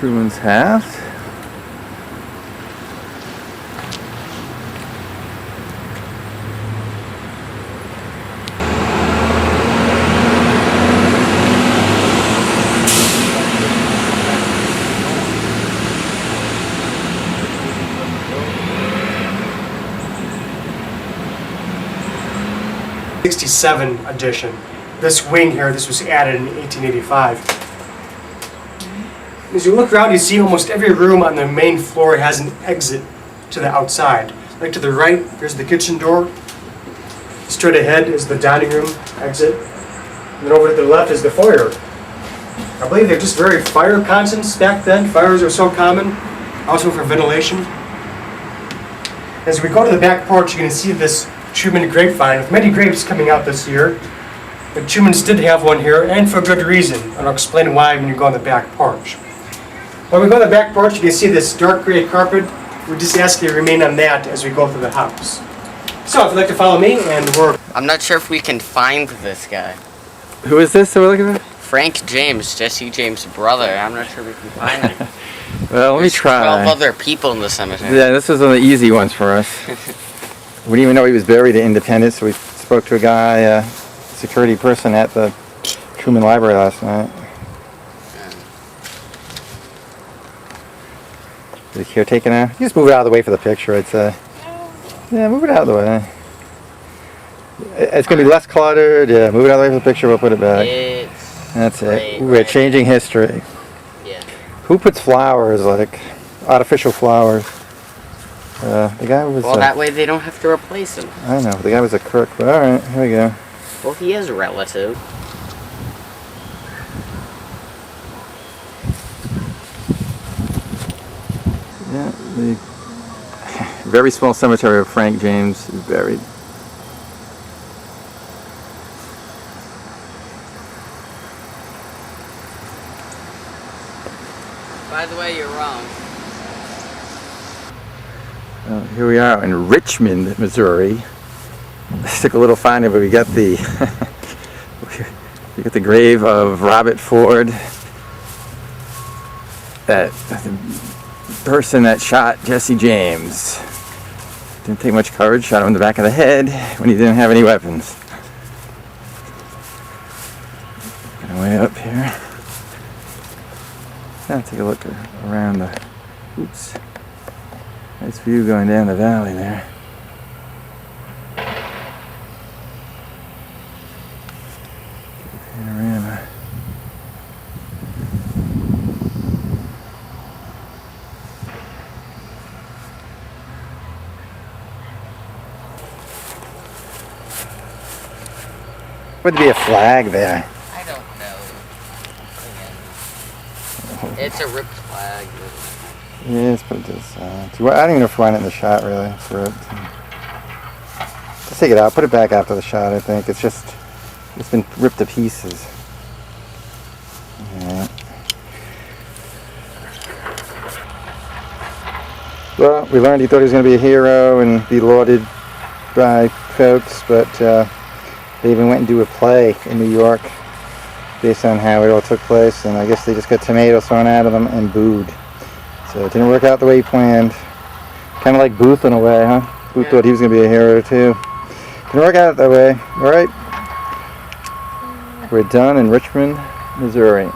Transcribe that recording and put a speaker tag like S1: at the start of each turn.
S1: Truman's house.
S2: '67 edition. This wing here, this was added in 1885. As you look around, you see almost every room on the main floor has an exit to the outside. Like to the right, there's the kitchen door. Straight ahead is the dining room exit. And then over to the left is the foyer. I believe they're just very fire conscious back then. Fires are so common, also for ventilation. As we go to the back porch, you're going to see this Truman grapevine with many grapes coming out this year. But Trumans did have one here, and for good reason. And I'll explain why when you go on the back porch. When we go to the back porch, you can see this dark gray carpet. We just ask you to remain on that as we go through the house. So if you'd like to follow me, and
S3: I'm not sure if we can find this guy.
S1: Who is this that we're looking at?
S3: Frank James, Jesse James' brother. I'm not sure we can find him.
S1: Well, let me try.
S3: 12 other people in the cemetery.
S1: Yeah, this was one of the easy ones for us. We didn't even know he was buried at Independence, so we spoke to a guy, security person at the Truman Library last night. Is the caretaker now? You just move it out of the way for the picture, I'd say. Yeah, move it out of the way. It's going to be less cluttered. Yeah, move it out of the way for the picture, we'll put it back. That's it. We're changing history.
S3: Yeah.
S1: Who puts flowers, like artificial flowers? The guy was...
S3: Well, that way they don't have to replace him.
S1: I know, the guy was a crook, but alright, here we go.
S3: Well, he is a relative.
S1: Yeah, the very small cemetery of Frank James is buried.
S3: By the way, you're wrong.
S1: Here we are in Richmond, Missouri. This took a little finding, but we got the we got the grave of Robert Ford, that person that shot Jesse James. Didn't take much courage, shot him in the back of the head when he didn't have any weapons. Going way up here. Now take a look around the, oops, nice view going down the valley there. Panorama. Would be a flag there?
S3: I don't know. It's a ripped flag.
S1: Yes, but it's I don't even know if we want it in the shot really. It's ripped. Let's take it out. Put it back after the shot. I think it's been ripped to pieces. Yeah. Well, we learned he thought he was going to be a hero and be lauded by folks, but they even went and do a play in New York based on how it all took place, and I guess they just got tomatoes thrown out of them and booed. So it didn't work out the way he planned. Kind of like Booth in a way, huh? Booth thought he was going to be a hero too. Didn't work out that way. All right. We're done in Richmond, Missouri.